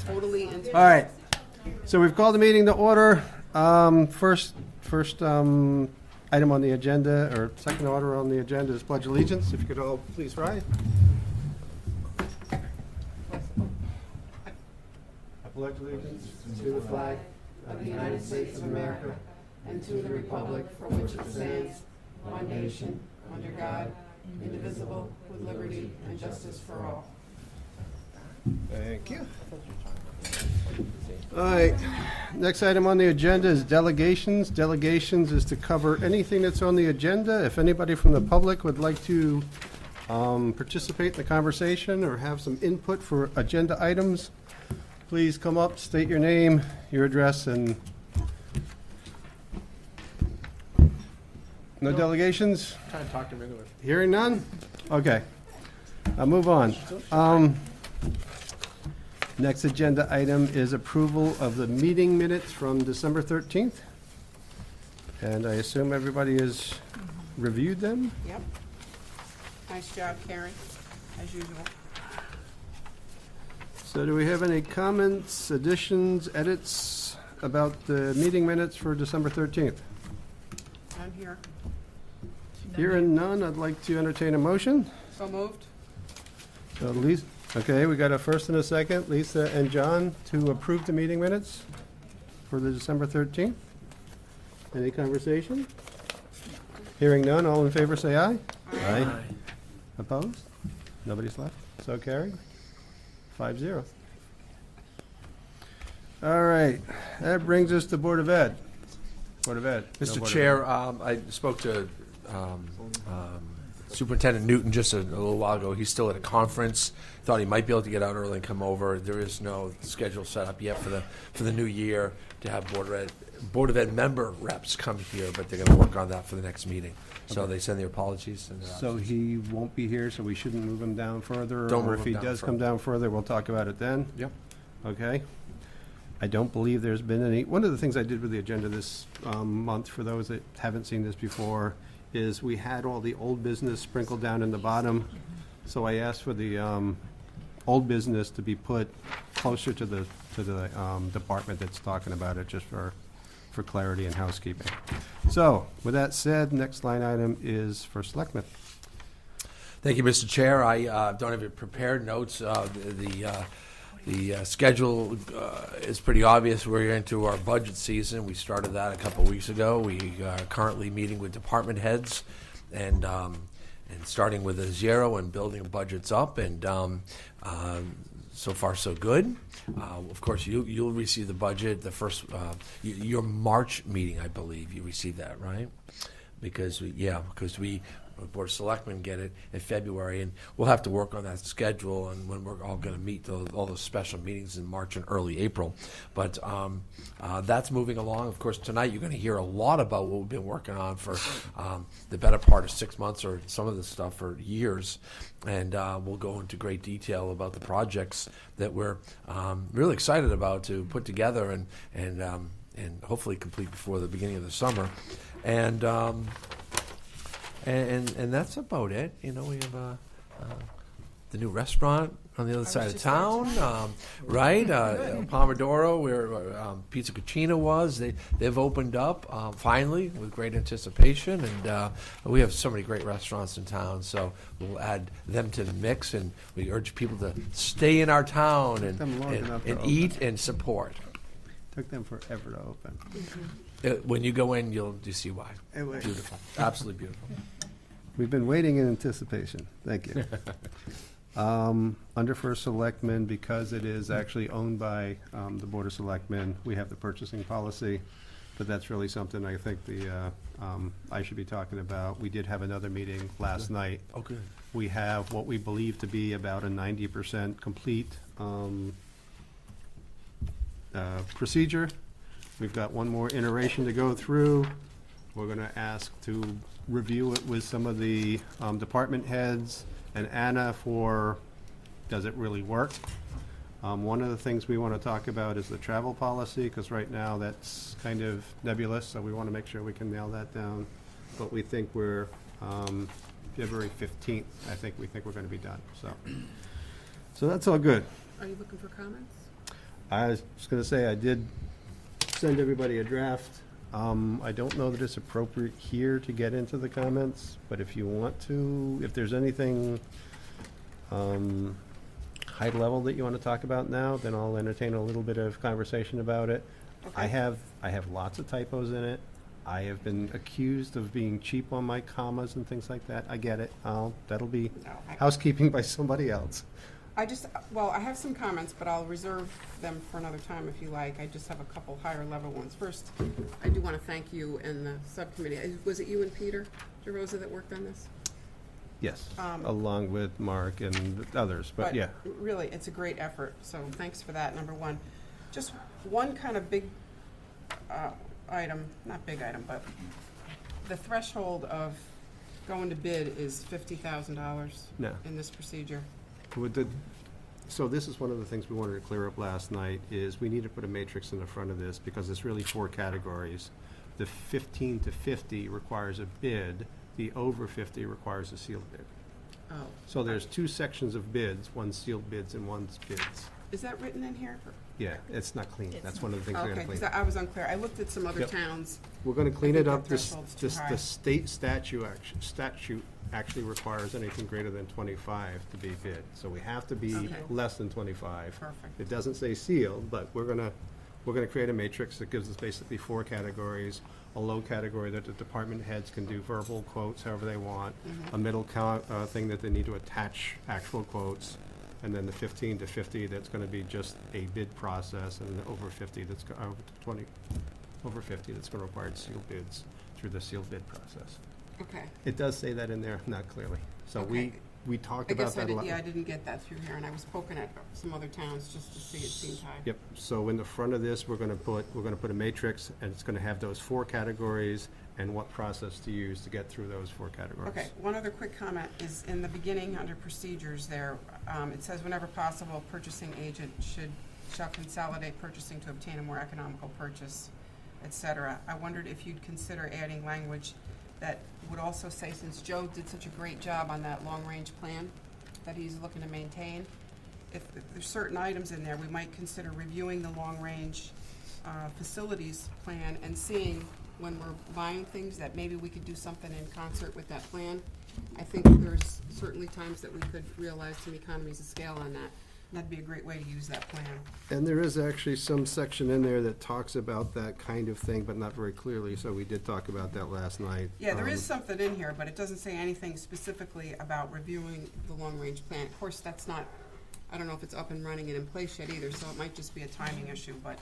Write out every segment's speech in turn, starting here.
totally into. All right. So we've called the meeting to order. First item on the agenda, or second order on the agenda, is Pledge Allegiance. If you could all please rise. I pledge allegiance to the flag of the United States of America and to the republic for which it stands, one nation, under God, indivisible, with liberty and justice for all. Thank you. All right. Next item on the agenda is delegations. Delegations is to cover anything that's on the agenda. If anybody from the public would like to participate in the conversation or have some input for agenda items, please come up, state your name, your address, and no delegations? Trying to talk to him anyway. Hearing none? Okay. I'll move on. Next agenda item is approval of the meeting minutes from December 13th. And I assume everybody has reviewed them? Yep. Nice job, Karen, as usual. So do we have any comments, additions, edits about the meeting minutes for December 13th? I'm here. Hearing none, I'd like to entertain a motion. So moved. So Lisa, okay, we got a first and a second, Lisa and John, to approve the meeting minutes for the December 13th. Any conversation? Hearing none, all in favor say aye. Aye. Opposed? Nobody's left, so carried. 5-0. All right, that brings us to Board of Ed. Board of Ed. No Mr. Board of Chair, I spoke to Superintendent Newton just a little while ago. He's still at a conference. Thought he might be able to get out early and come over. There is no schedule set up yet for the new year to have Board of Ed member reps come here, but they're going to work on that for the next meeting. So they send their apologies. And So he won't be here, so we shouldn't move him down further? Don't Or move if him he down does further. come down further, we'll talk about it then? Yep. Okay. I don't believe there's been any, one of the things I did with the agenda this month, for those that haven't seen this before, is we had all the old business sprinkled down in the bottom. So I asked for the old business to be put closer to the department that's talking about it, just for clarity and housekeeping. So, with that said, next line item is for Selectmen. Thank you, Mr. Chair. I don't have it prepared notes. The schedule is pretty obvious. We're into our budget season. We started that a couple weeks ago. We are currently meeting with department heads and starting with a zero and building budgets up. And so far, so good. Of course, you'll receive the budget the first your March meeting, I believe. You receive that, right? Because we Board of Selectmen get it in February, and we'll have to work on that schedule and when we're all going to meet all those special meetings in March and early April. But that's moving along. Of course, tonight you're going to hear a lot about what we've been working on for the better part of 6 months, or some of the stuff for years. And we'll go into great detail about the projects that we're really excited about to put together and hopefully complete before the beginning of the summer. And that's about it. You know, we have the new restaurant on the other side of town, right? Pomodoro, where Pizza Cucina was. They've opened up finally with great anticipation, and we have so many great restaurants in town. So we'll add them to the mix, and we urge people to stay in our town and eat and support. Took them forever to open. When you go in, you'll see why. Anyway. Beautiful, absolutely beautiful. We've been waiting in anticipation. Thank you. Under First Selectmen, because it is actually owned by the Board of Selectmen, we have the purchasing policy, but that's really something I think I should be talking about. We did have another meeting last night. Oh, good. We have what we believe to be about a 90% complete procedure. We've got one more iteration to go through. We're going to ask to review it with some of the department heads and Anna for, does it really work? One of the things we want to talk about is the travel policy, because right now that's kind of nebulous, so we want to make sure we can nail that down. But we think we're February 15th, I think we're going to be done. So that's all good. Are you looking for comments? I was just gonna say, I did send everybody a draft. I don't know that it's appropriate here to get into the comments, but if you want to, if there's anything, high level that you want to talk about now, then I'll entertain a little bit of conversation about it. I Okay. have lots of typos in it. I have been accused of being cheap on my commas and things like that. I get it. That'll be No, housekeeping by somebody else. well, I have some comments, but I'll reserve them for another time if you like. I just have a couple higher level ones. First, I do want to thank you and the subcommittee. Was it you and Peter DeRosa that worked on this? Yes, Um, along with Mark and others, but yeah. Really, it's a great effort, so thanks for that, number one. Just one kind of big item, not big item, but the threshold of going to bid is $50,000 No. in this procedure. So this is one of the things we wanted to clear up last night, is we need to put a matrix in the front of this, because it's really 4 categories. The 15 to 50 requires a bid, the over 50 requires a sealed bid. Oh, So there's 2 sections of bids, one sealed bids and one's bids. is that written in here? Yeah, it's not clean, that's one of the things we're Okay, gonna clean. because I was unclear. I looked at some other Yep. towns. We're gonna clean I it think up. that This, threshold's too high. the state statute actually requires anything greater than 25 to be bid. So we have to be Okay. less than 25. Perfect. It doesn't say sealed, but we're gonna create a matrix that gives us basically 4 categories. A low category that the department heads can do verbal quotes however they want. Mm-hmm. A middle thing that they need to attach actual quotes. And then the 15 to 50, that's gonna be just a bid process, and the over 50, over 50, that's gonna require sealed bids through the sealed bid process. Okay. It does say that in there, not clearly. So Okay. we talked I about guess that a lot. I didn't get that through here, and I was poking at some other towns just to see it seemed high. Yep, so in the front of this, we're gonna put a matrix, and it's gonna have those 4 categories and what process to use to get through those 4 categories. Okay, one other quick comment is in the beginning, under procedures there, it says whenever possible, purchasing agent shall consolidate purchasing to obtain a more economical purchase, et cetera. I wondered if you'd consider adding language that would also say, since Joe did such a great job on that long-range plan that he's looking to maintain, if there's certain items in there, we might consider reviewing the long-range facilities plan and seeing when we're buying things that maybe we could do something in concert with that plan. I think there's certainly times that we could realize some economies of scale on that. And that'd be a great way to use that plan. And there is actually some section in there that talks about that kind of thing, but not very clearly, so we did talk about that last night. Yeah, there is something in here, but it doesn't say anything specifically about reviewing the long-range plan. Of course, that's not, I don't know if it's up and running and in place yet either, so it might just be a timing issue, but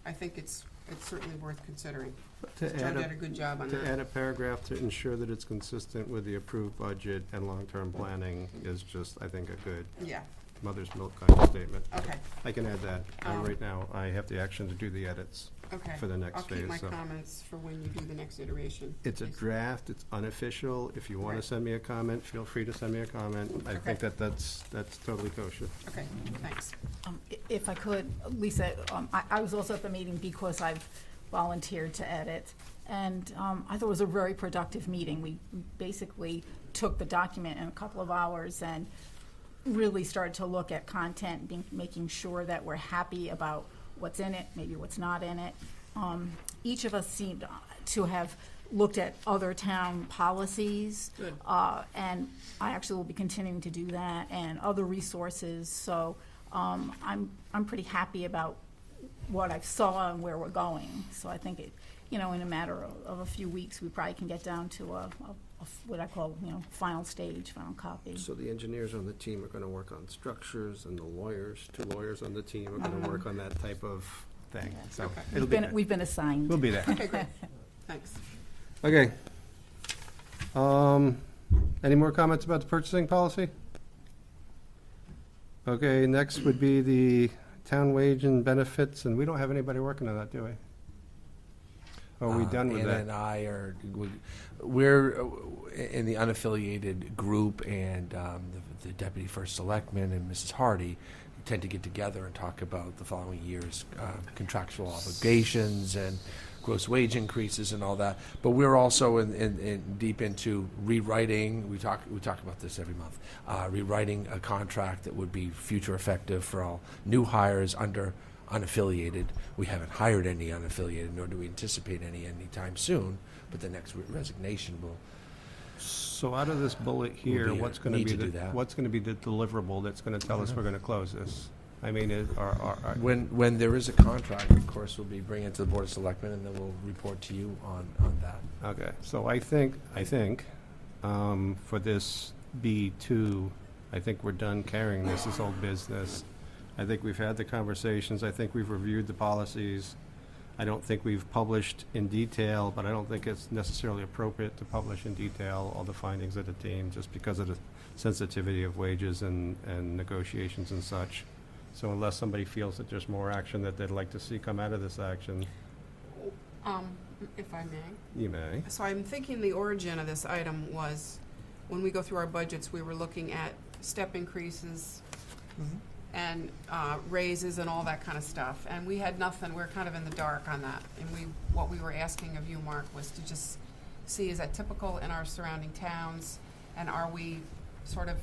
I think it's certainly worth considering. To Joe add did a good job on To that. add a paragraph to ensure that it's consistent with the approved budget and long-term planning is just, I think, a good Yeah, mother's milk kind of statement. okay, I can add that. Right now, I have the action to do the edits okay. for the next I'll keep phase, my so. comments for when you do the next iteration. It's a draft, it's unofficial. If you want to Right. send me a comment, feel free to send me a comment. I Okay. think that's totally kosher. Okay, thanks. If I could, Lisa, I was also at the meeting because I've volunteered to edit, and I thought it was a very productive meeting. We basically took the document in a couple of hours and really started to look at content, making sure that we're happy about what's in it, maybe what's not in it. Each of us seemed to have looked at other town policies. Good. And I actually will be continuing to do that, and other resources. So I'm pretty happy about what I saw and where we're going. So I think in a matter of a few weeks, we probably can get down to a what I call, final stage, final copy. So the engineers on the team are going to work on structures, and the lawyers, 2 lawyers on the team are going to work on that type of thing. Yeah. So Okay. it'll be there. We've been assigned. We'll be there. Okay, great. Thanks. Okay. Any more comments about the purchasing policy? Okay, next would be the town wage and benefits, and we don't have anybody working on that, do we? Are we done with Anna that? and I we're in the unaffiliated group, and the deputy first selectman and Mrs. Hardy tend to get together and talk about the following year's contractual obligations and gross wage increases and all that. But we're also in deep into rewriting. We talk about this every month. Rewriting a contract that would be future effective for all new hires under unaffiliated. We haven't hired any unaffiliated, nor do we anticipate any anytime soon, but the next resignation will. So out of this bullet here, be a what's going to need be to do that. what's going to be the deliverable that's going to tell us we're going to close this? I mean, When there is a contract, of course, we'll be bringing it to the Board of Selectmen, and then we'll report to you on that. okay. So I think for this B2, I think we're done carrying this as old business. I think we've had the conversations. I think we've reviewed the policies. I don't think we've published in detail, but I don't think it's necessarily appropriate to publish in detail all the findings of the team just because of the sensitivity of wages and negotiations and such. So unless somebody feels that there's more action that they'd like to see come out of this action, If I may. you may. So I'm thinking the origin of this item was, when we go through our budgets, we were looking at step increases and raises and all that kind of stuff. And we had nothing, we were kind of in the dark on that. And what we were asking of you, Mark, was to just see, is that typical in our surrounding towns? And are we sort of,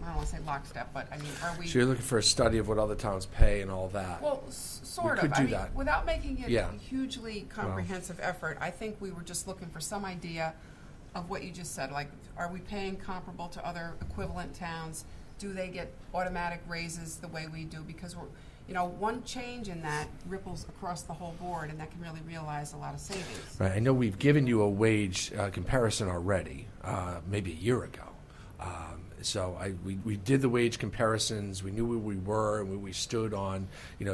I don't want to say lockstep, but I mean, are we? So you're looking for a study of what other towns pay and all that? Well, sort We of. could I do mean, that. without making it Yeah. a hugely comprehensive effort, I think we were just looking for some idea of what you just said. Like, are we paying comparable to other equivalent towns? Do they get automatic raises the way we do? Because one change in that ripples across the whole board, and that can really realize a lot of savings. Right, I know we've given you a wage comparison already, maybe a year ago. So we did the wage comparisons. We knew where we were and where we stood on,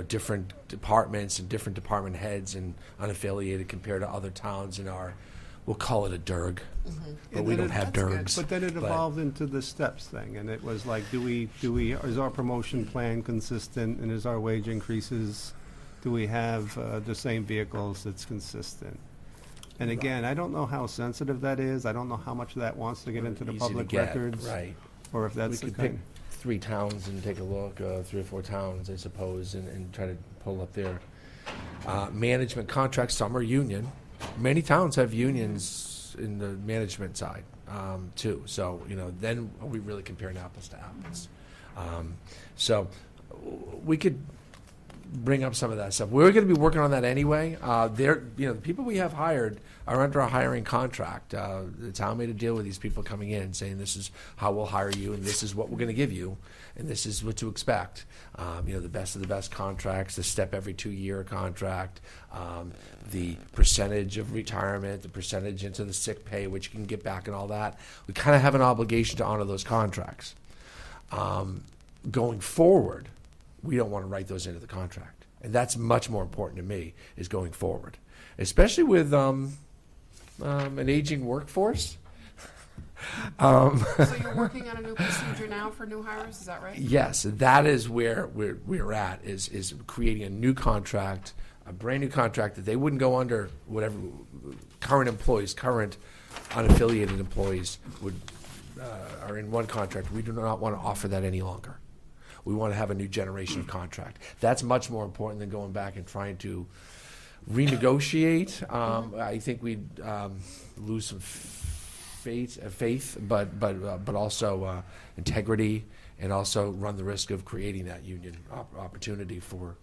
different departments and different department heads and unaffiliated compared to other towns in our, we'll call it a DERG, but And we then don't have that's good. DERGs. But then it evolved into the steps thing, and it was like, is our promotion plan consistent, and is our wage increases, do we have the same vehicles that's consistent? And again, I don't know how sensitive that is. I don't know how much of that wants to get into the Easy to public get, records. Right. Or if We that's the could pick kind. 3 towns and take a look, 3 or 4 towns, I suppose, and try to pull up their management contracts. Some are union. Many towns have unions in the management side, too. So, then we really comparing apples to apples. So we could bring up some of that stuff. We're going to be working on that anyway. The people we have hired are under a hiring contract. The town made a deal with these people coming in, saying this is how we'll hire you, and this is what we're going to give you, and this is what to expect. The best of the best contracts, the step every 2-year contract, the percentage of retirement, the percentage into the sick pay, which you can get back, and all that. We kind of have an obligation to honor those contracts. Going forward, we don't want to write those into the contract. And that's much more important to me, is going forward. Especially with an aging workforce. So you're working on a new procedure now for new hires, is that right? Yes, that is where we're at, is creating a new contract, a brand new contract that they wouldn't go under whatever current unaffiliated employees are in one contract. We do not want to offer that any longer. We want to have a new generation of contract. That's much more important than going back and trying to renegotiate. I think we'd lose some faith, but also integrity, and also run the risk of creating that union opportunity for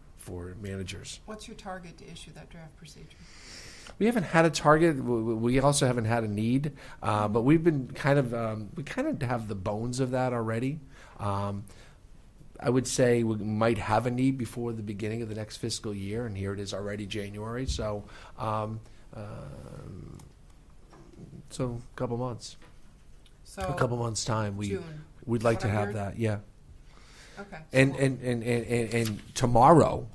managers. What's your target to issue that draft procedure? We haven't had a target. We also haven't had a need, but we've been we kind of have the bones of that already. I would say we might have a need before the beginning of the next fiscal year, and here it is already January, so a couple months. So A couple months' time, June. we'd like What to I'm have hearing? that, yeah. Okay. And tomorrow,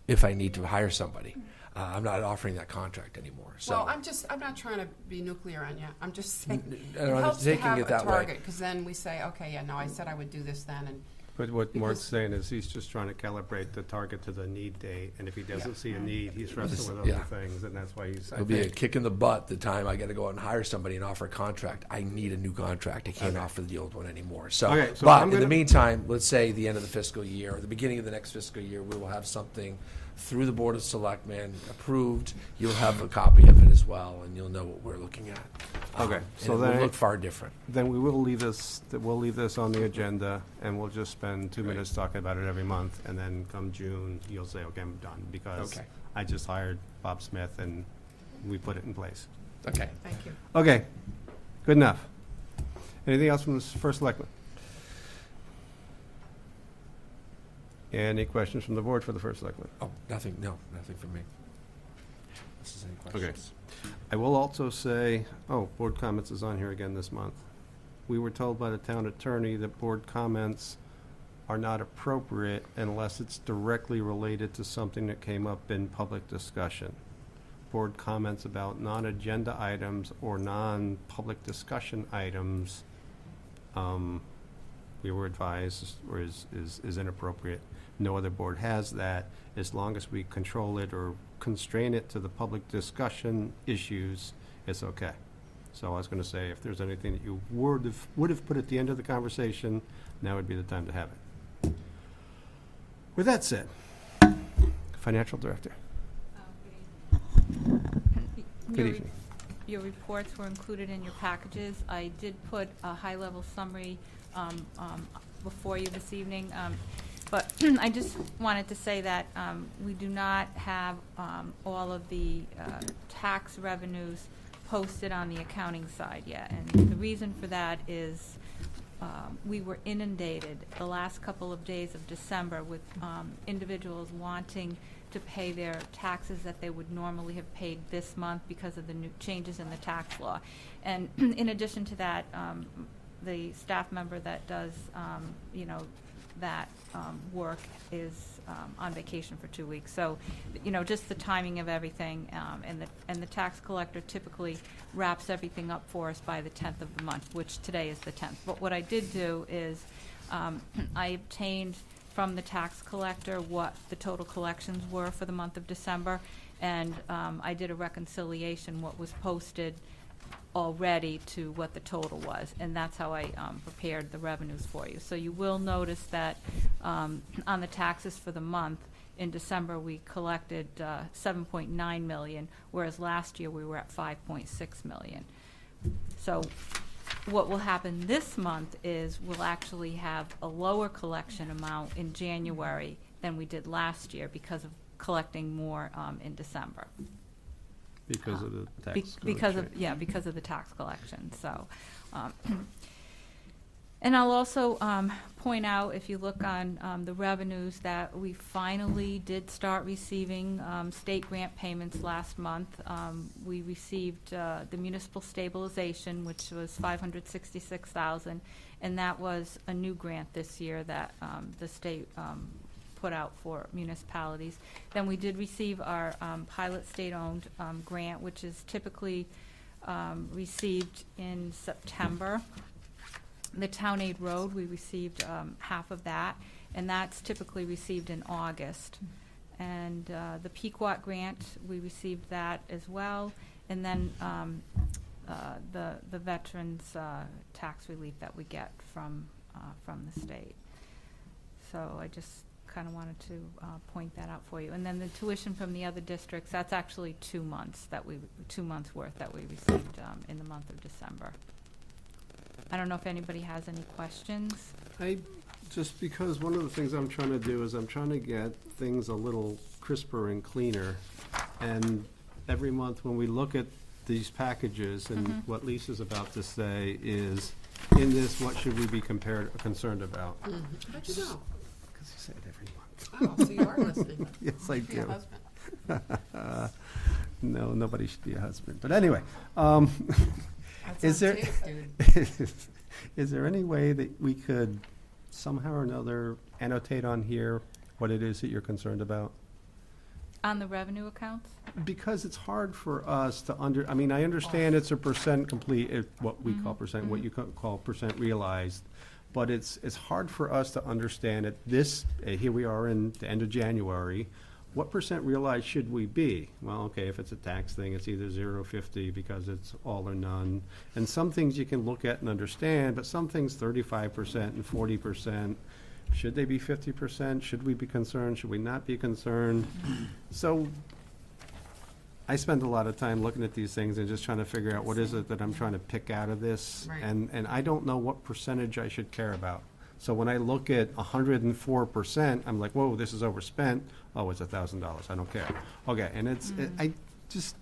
if I need to hire somebody, I'm not offering that contract anymore, so. Well, I'm not trying to be nuclear on you. I'm just saying, I'm it helps to taking have it a that way. target, because then we say, okay, yeah, no, I said I would do this then, and But what Mark's Because- saying is he's just trying to calibrate the target to the need date, and if he doesn't Yeah. see a need, he's wrestling with Yeah. other things, and that's why he's, I It'll be a think, kick in the butt the time I got to go out and hire somebody and offer a contract. I need a new contract. I can't offer the old one anymore. So, Okay, so but I'm in the gonna- meantime, let's say the end of the fiscal year or the beginning of the next fiscal year, we will have something through the Board of Selectmen approved. You'll have a copy of it as well, and you'll know what we're looking at. Okay, And so it then- will look far different. Then we'll leave this on the agenda, and we'll just spend 2 minutes talking about it every month, and then come June, you'll say, okay, I'm done, because Okay. I just hired Bob Smith, and we put it in place. Okay. Thank you. Okay, good enough. Anything else from the first selectman? Any questions from the board for the first selectman? Oh, nothing for me. This is any questions? I will also say, board comments is on here again this month. We were told by the town attorney that board comments are not appropriate unless it's directly related to something that came up in public discussion. Board comments about non-agenda items or non-public discussion items, we were advised, or is inappropriate. No other board has that. As long as we control it or constrain it to the public discussion issues, it's okay. So I was going to say, if there's anything that you would have put at the end of the conversation, now would be the time to have it. With that said, Financial Director. Good evening. Your reports were included in your packages. I did put a high-level summary before you this evening, but I just wanted to say that we do not have all of the tax revenues posted on the accounting side yet. And the reason for that is we were inundated the last couple of days of December with individuals wanting to pay their taxes that they would normally have paid this month because of the new changes in the tax law. And in addition to that, the staff member that does, that work is on vacation for 2 weeks. So, just the timing of everything, and the tax collector typically wraps everything up for us by the 10th of the month, which today is the 10th. But what I did do is I obtained from the tax collector what the total collections were for the month of December, and I did a reconciliation, what was posted already to what the total was, and that's how I prepared the revenues for you. So you will notice that on the taxes for the month, in December we collected 7.9 million, whereas last year we were at 5.6 million. So what will happen this month is we'll actually have a lower collection amount in January than we did last year because of collecting more in December. Because of the tax. Because of the tax collection, so. And I'll also point out, if you look on the revenues, that we finally did start receiving state grant payments last month. We received the municipal stabilization, which was $566,000, and that was a new grant this year that the state put out for municipalities. Then we did receive our pilot state-owned grant, which is typically received in September. The Town Aid Road, we received half of that, and that's typically received in August. And the Pequot grant, we received that as well. And then the veterans tax relief that we get from the state. So I just kind of wanted to point that out for you. And then the tuition from the other districts, that's actually 2 months worth that we received in the month of December. I don't know if anybody has any questions. Just because one of the things I'm trying to do is I'm trying to get things a little crisper and cleaner. And every month when we look at these packages, and what Lisa's about to say is, in this, what should we be concerned about? How'd you know? Because you say it every month. Oh, so you are listening. Yes, I Be a do. husband. No, nobody should be a husband. But anyway, That's is on there tape, dude. is there any way that we could somehow or another annotate on here what it is that you're concerned about? On the revenue accounts? Because it's hard for us to I understand it's a percent complete, what we call percent, what you call percent realized, but it's hard for us to understand at this, here we are in the end of January, what percent realized should we be? Well, okay, if it's a tax thing, it's either 0, 50 because it's all or none. And some things you can look at and understand, but some things 35% and 40%. Should they be 50%? Should we be concerned? Should we not be concerned? So I spend a lot of time looking at these things and just trying to figure out what is it that I'm trying to pick out of this. Right. And I don't know what percentage I should care about. So when I look at 104%, I'm like, whoa, this is overspent. Oh, it's $1,000. I don't care. Okay, and I just,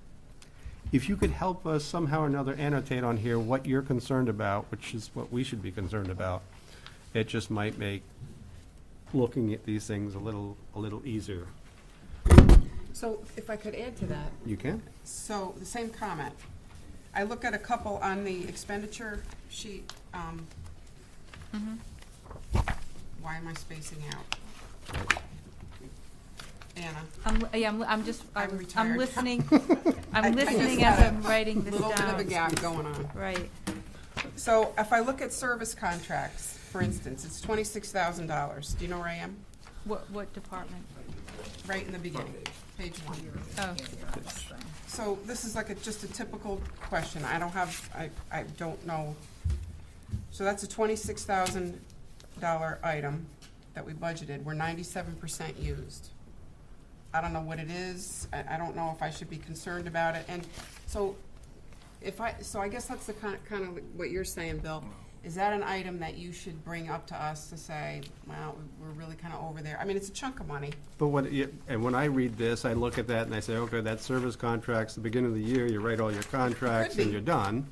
if you could help us somehow or another annotate on here what you're concerned about, which is what we should be concerned about, it just might make looking at these things a little easier. So if I could add to that, You can? so the same comment. I look at a couple on the expenditure sheet. Why am I spacing out? Anna? I'm just, I'm I'm retired. listening, I I'm just listening had as a I'm writing this Little bit of a down. gap going on. Right. So if I look at service contracts, for instance, it's $26,000. Do you know where I am? What department? Right in the beginning, page 1. Oh, So this is like just a typical question. I don't know. So that's a $26,000 item that we budgeted. We're 97% used. I don't know what it is. I don't know if I should be concerned about it. And so I guess that's the kind of what you're saying, Bill. Is that an item that you should bring up to us to say, well, we're really kind of over there? I mean, it's a chunk of money. But when I read this, I look at that and I say, okay, that service contract's the beginning of the year, you write all your contracts be. and you're done.